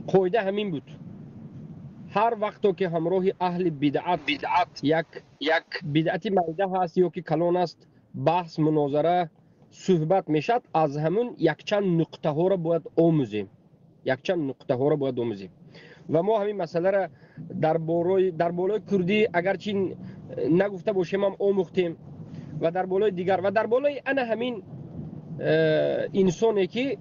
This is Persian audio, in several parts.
قاعده همین بود. هر وقت که همراه اهل بدعت یک بدعت معده هست یا که کلان است، بحث مناظره صحبت میشد، از همون یک چند نقطه ها را باید آموزیم. و ما همین مسئله را در بالای کردی اگرچه نگفته باشیم هم آموختیم، و در بالای دیگر و در بالای انا همین انسانی که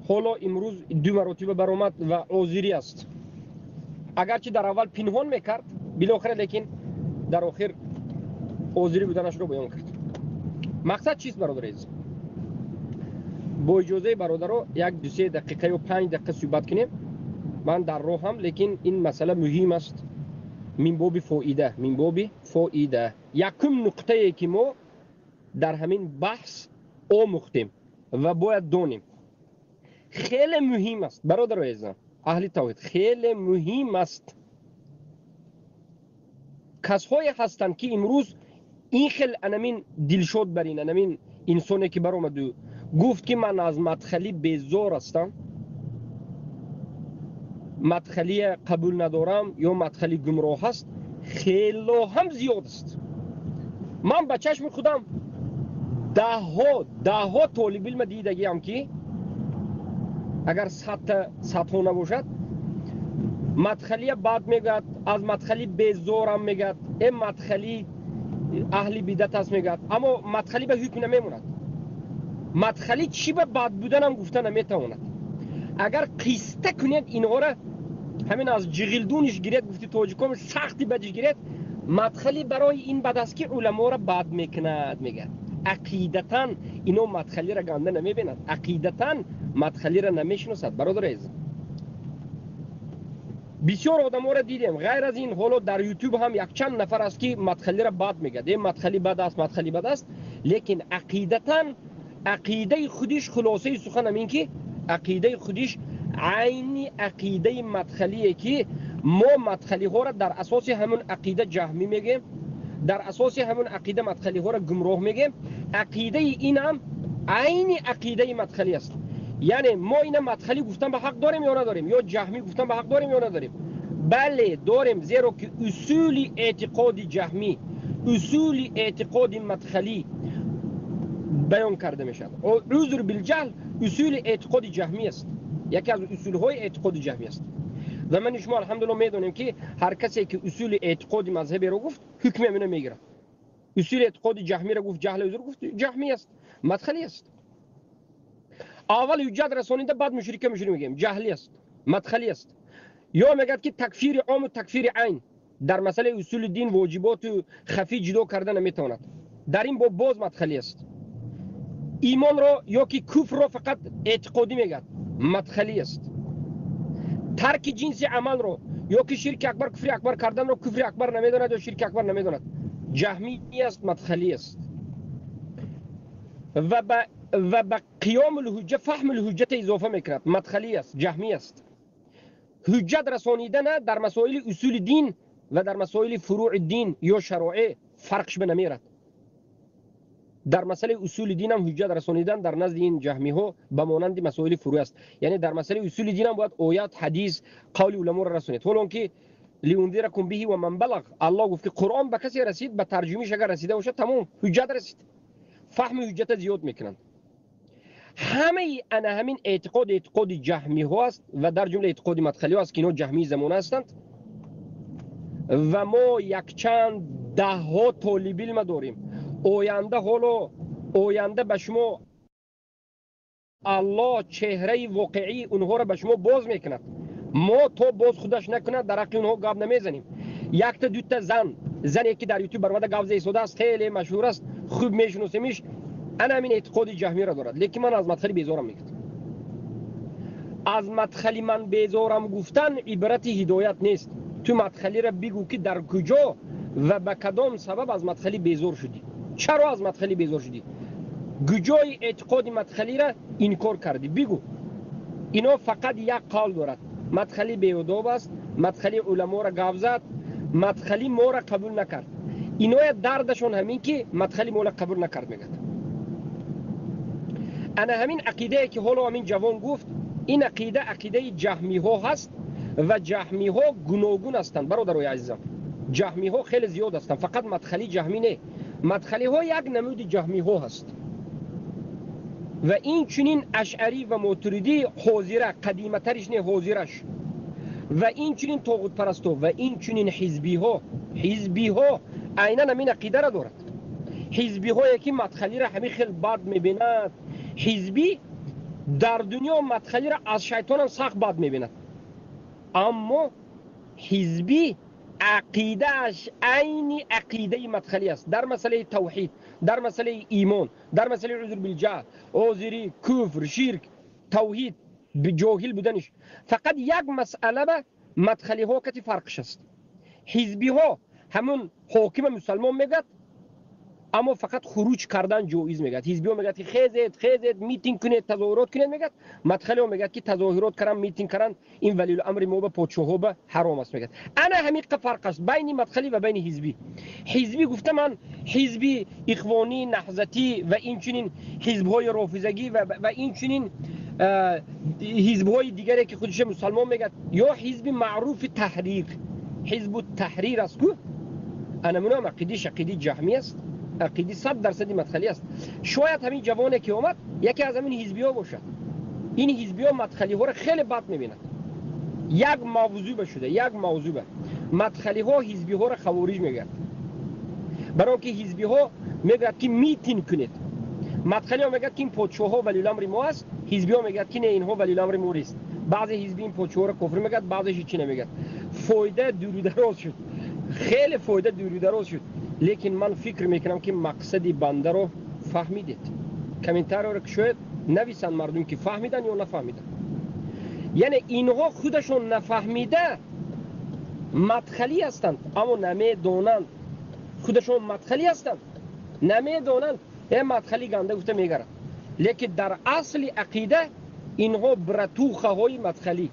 حالا امروز 2 مرتبه برآمد و عذری است، اگرچه در اول پنهان میکرد بالاخره، لیکن در آخر عذری بودنش رو بیان کرد. مقصد چیست برادر عزیز؟ با اجازه برادرها 1-2-3 دقیقه و 5 دقیقه صحبت کنیم. من در راه هم، لیکن این مسئله مهم است من باب فایده. یکم نقطه ای که ما در همین بحث آموختیم و باید دانیم، خیلی مهم است برادر عزیزان اهل توحید، خیلی مهم است. کسایی هستند که امروز این خیلی انمین دلشاد برین، انمین انسانی که برآمد و گفت که من از مدخلی بیزار هستم، مدخلی قبول ندارم یا مدخلی گمراه است، خیلی هم زیاد است. من به چشم خودم ده ها طالب علم دیدگیم که اگر 100 نباشد، مدخلی بد میگد، از مدخلی بیزارم میگد، این مدخلی اهل بدعت است میگد، اما مدخلی به حکم نمیموند. مدخلی چی به بد بودن هم گفته نمیتواند. اگر قیسته کنید اینها را، همین از جغلدونش گیرید، گفتی تاجیکام سختی بدش گیرید، مدخلی برای این بد است که علما را بد میکند میگه. عقیدتاً اینو مدخلی را گنده نمیبیند، عقیدتاً مدخلی را نمیشناسد. برادر عزیز، بسیار آدم ها را دیدیم غیر از این، حالا در یوتیوب هم یک چند نفر است که مدخلی را بد میگه، این مدخلی بد است، لیکن عقیدتاً عقیده خودش، خلاصه سخن همین که عقیده خودش عین عقیده مدخلیه که ما مدخلی ها را در اساس همون عقیده جهمی میگیم، در اساس همون عقیده مدخلی ها را گمراه میگیم. عقیده این هم عین عقیده مدخلی است. یعنی ما این مدخلی گفتن به حق داریم یا نداریم، یا جهمی گفتن به حق داریم یا نداریم؟ بله داریم، زیرا که اصول اعتقاد جهمی، اصول اعتقاد مدخلی بیان کرده میشد. عذر بالجهل اصول اعتقاد جهمی است، یکی از اصول های اعتقاد جهمی است. و من شما الحمدلله میدونیم که هر کسی که اصول اعتقاد مذهبی رو گفت حکم اینو میگیره. اصول اعتقاد جهمی رو گفت، جهل عذر گفت، جهمی است، مدخلی است. اول حجت رسانیده، بعد مشرک میگیم جهلی است، مدخلی است. یا میگه که تکفیر عام و تکفیر عین در مسئله اصول دین واجبات و خفی جدا کردن نمیتواند، در این باب باز مدخلی است. ایمان رو یا که کفر رو فقط اعتقادی میگه، مدخلی است. ترک جنس عمل رو یا که شرک اکبر کفر اکبر کردن رو کفر اکبر نمیداند یا شرک اکبر نمیداند، جهمی است، مدخلی است. و به قیام الحجه فهم الحجت اضافه میکند، مدخلی است، جهمی است. حجت رسانیدن در مسائل اصول دین و در مسائل فروع دین یا شرایع فرقش به نمیرد. در مسئله اصول دین هم حجت رسانیدن در نزد این جهمی ها به مانند مسائل فروع است. یعنی در مسئله اصول دین هم باید آیات، حدیث، قول علما را رسانید. حالا که لینذرکم به و من بلغ، الله گفت که قرآن به کسی رسید، به ترجمهش اگر رسیده باشه تمام حجت رسید. فهم حجت زیاد میکنند. همه همین اعتقاد جهمی ها است و در جمله اعتقاد مدخلی ها است که اینا جهمی زمانه هستند. و ما یک چند ده ها طالب علم داریم. آینده به شما الله چهره واقعی اونها را به شما باز میکند. ما تو باز خودش نکند در حق اونها گپ نمیزنیم. یک تا دو تا زنی که در یوتیوب برآمده گپ زیسوده است، خیلی مشهور است، خوب میشناسیمش، انا همین اعتقاد جهمی را دارد. لیکن من از مدخلی بیزارم میگم. از مدخلی من بیزارم گفتن عبارت هدایت نیست. تو مدخلی را بگو که در کجا و به کدام سبب از مدخلی بیزار شدی، چرا از مدخلی بیزار شدی، کجای اعتقاد مدخلی را انکار کردی، بگو. اینا فقط یک قول دارد، مدخلی بیاداب است، مدخلی علما را گاو زد، مدخلی ما را قبول نکرد. اینا دردشون همین که مدخلی ما را قبول نکرد میگد. انا همین عقیده که حالا همین جوان گفت، این عقیده جهمی ها هست و جهمی ها گوناگون هستند برادرای عزیزم. جهمی ها خیلی زیاد هستند، فقط مدخلی جهمی نه، مدخلی ها یک نمود جهمی ها هست. و این چنین اشعری و ماتریدی حاضره، قدیمه ترش نه حاضرش، و این چنین طاغوت پرستو و این چنین حزبی ها عیناً همین عقیده را دارد. حزبی هایی که مدخلی را همین خیلی بد میبیند، حزبی در دنیا مدخلی را از شیطان هم سخت بد میبیند، اما حزبی عقیدهش عین عقیده مدخلی است. در مسئله توحید، در مسئله ایمان، در مسئله عذر بالجهل، عذری، کفر، شرک، توحید، جاهل بودنش، فقط یک مسئله به مدخلی ها کتی فرقش است. حزبی ها همون حاکم مسلمان میگد، اما فقط خروج کردن جایز میگد. حزبی ها میگد که خیزید میتینگ کنید، تظاهرات کنید میگد. مدخلی ها میگد که تظاهرات کردن، میتینگ کردن این ولی الامر ما به پادشاه ها به حرام است میگد. انا همین فرق است بین مدخلی و بین حزبی. حزبی گفته من حزبی اخوانی، نهضتی و این چنین حزب های رافضگی و این چنین حزب های دیگری که خودش مسلمان میگد، یا حزب معروف تحریر، حزب التحریر است که انا منم عقیدش عقیده جهمی است، عقیده 100% مدخلی است. شاید همین جوانی که اومد یکی از همین حزبی ها باشد. این حزبی ها مدخلی ها را خیلی بد میبیند. یک موضوع به مدخلی ها حزبی ها را خوارج میگرد، برای که حزبی ها میگرد که میتین کنید. مدخلی ها میگرد که این پادشاه ها ولی الامر ما است، حزبی ها میگرد که نه اینها ولی الامر ما نیست. بعضی حزبی این پادشاه را کفر میگرد، بعضیش چی نمیگرد. فایده دور و دراز شد، خیلی فایده دور و دراز شد. لیکن من فکر میکنم که مقصد بنده رو فهمیدید. کامنتار رو که شاید نویسن مردم که فهمیدن یا نفهمیدن. یعنی اینها خودشون نفهمیده مدخلی هستند، اما نمیدونند خودشون مدخلی هستند، نمیدونند این مدخلی گنده گفته میگرد. لیکن در اصل عقیده اینها براتوخه های مدخلی،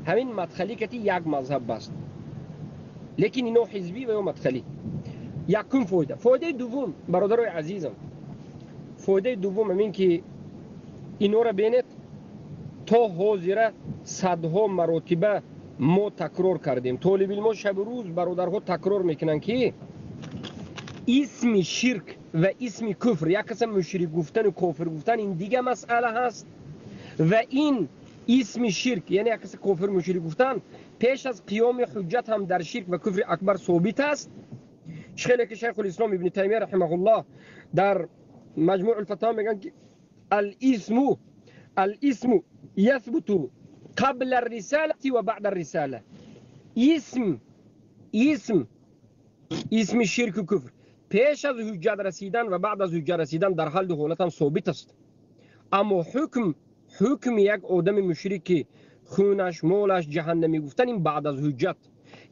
همین مدخلی که یک مذهب است، لیکن اینها حزبی و یا مدخلی. یکم فایده دوم برادرای عزیزم، فایده دوم همین که اینو را بینید تا حاضره صدها مراتبه ما تکرار کردیم. طالب علم شب روز برادرها تکرار میکنن که اسم شرک و اسم کفر، یک قسم مشرک گفتن و کافر گفتن این دیگه مسئله هست، و این اسم شرک یعنی یک قسم کافر مشرک گفتن پیش از قیام حجت هم در شرک و کفر اکبر ثابت است. شیخ الاسلام ابن تیمیه رحمه الله در مجموع الفتاوی میگن که الاسم یثبت قبل الرساله و بعد الرساله. اسم شرک و کفر پیش از حجت رسیدن و بعد از حجت رسیدن در حال دو حالت هم ثابت است، اما حکم یک آدم مشرک خونش مالش جهنمی گفتن این بعد از حجت.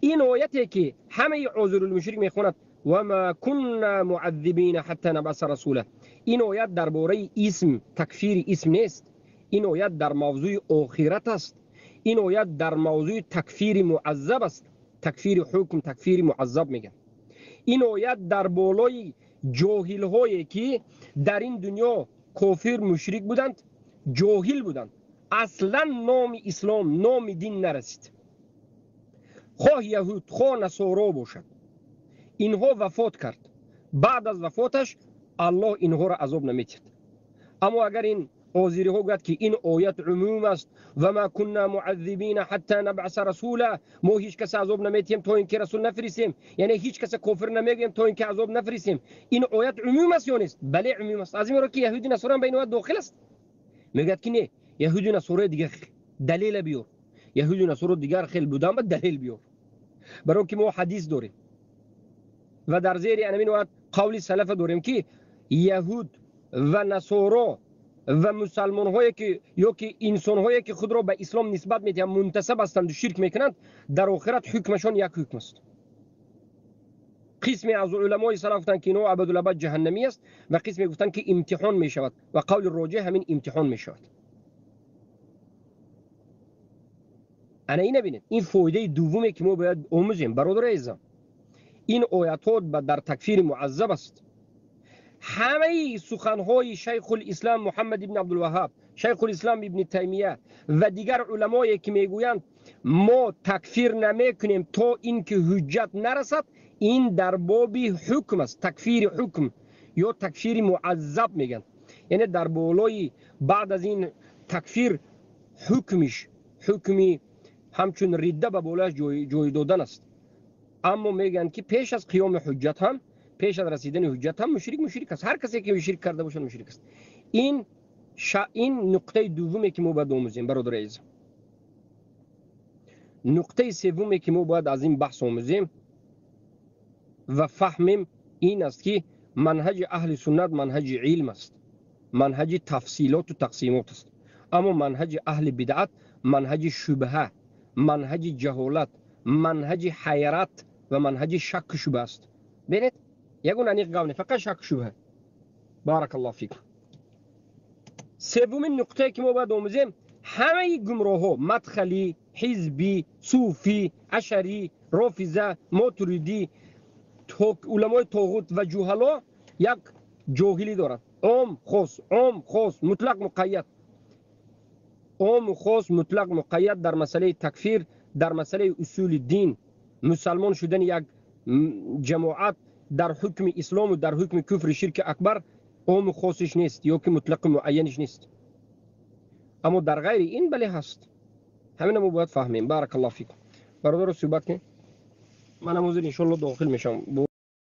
این آیتی که همه عذر المشرک میخوند و ما كنا معذبین حتی نبعث رسولا، این آیت درباره اسم تکفیر اسم نیست، این آیت در موضوع آخرت است، این آیت در موضوع تکفیر معذب است، تکفیر حکم تکفیر معذب میگن. این آیت در بالای جاهل هایی که در این دنیا کافر مشرک بودند، جاهل بودند، اصلا نام اسلام نام دین نرسید، خواه یهود خواه نصارا باشد. اینها وفات کرد، بعد از وفاتش الله اینها را عذاب نمیدید. اما اگر این آذری ها گفت که این آیت عموم است و ما كنا معذبین حتی نبعث رسولا، ما هیچ کس عذاب نمیدیم تا اینکه رسول نفرستیم، یعنی هیچ کس کافر نمیگیم تا اینکه عذاب نفرستیم، این آیت عموم است یا نیست؟ بله عموم است. از این رو که یهودی نصارا بین آیت داخل است. میگه که نه، یهودی نصارا دیگه دلیل بیار، یهودی نصارا دیگر خیلی بودن با دلیل بیار، برای که ما حدیث داریم و در زیر این آیت قول سلف داریم که یهود و نصارا و مسلمان هایی که یا که انسان هایی که خود را به اسلام نسبت میدن منتسب هستند و شرک میکنند، در آخرت حکمشان یک حکم است. قسمی از علمای سلف گفتند که اینو ابدالابد جهنمی است و قسمی گفتند که امتحان میشود و قول راجح همین امتحان میشود. انا این ببینید، این فایده دومی که ما باید آموزیم برادر عزیزم. این آیات ها در تکفیر معذب است. همه سخنهای شیخ الاسلام محمد ابن عبدالوهاب، شیخ الاسلام ابن تیمیه و دیگر علمایی که میگویند ما تکفیر نمیکنیم تا اینکه حجت نرسد، این در باب حکم است، تکفیر حکم یا تکفیر معذب میگن، یعنی در بالای بعد از این تکفیر حکمش حکمی همچون ریده به بالایش جای دادن است. اما میگن که پیش از قیام حجت هم، پیش از رسیدن حجت هم مشرک است. هر کسی که شرک کرده باشه مشرک است. این نقطه دومی که ما باید آموزیم برادر عزیز. نقطه سومی که ما باید از این بحث آموزیم و فهمیم این است که منهج اهل سنت منهج علم است، منهج تفصیلات و تقسیمات است. اما منهج اهل بدعت منهج شبهه، منهج جهالت، منهج حیرت و منهج شک شبه است. ببینید یگون انیق گاونه فقط شک شبه. بارک الله فیکم. سومین نقطه که ما باید آموزیم، همه گمراه ها، مدخلی، حزبی، صوفی، اشعری، رافضه، ماتریدی، علمای طاغوت و جهلا یک جاهلی دارند. عام خاص مطلق مقید. عام خاص مطلق مقید در مسئله تکفیر، در مسئله اصول دین، مسلمان شدن یک جماعت در حکم اسلام و در حکم کفر شرک اکبر عام خاصش نیست یا که مطلق معینش نیست. اما در غیر این بله هست. همین ما باید فهمیم. بارک الله فیکم. برادر صحبت کنید. من موضوع ان شاء الله داخل میشم.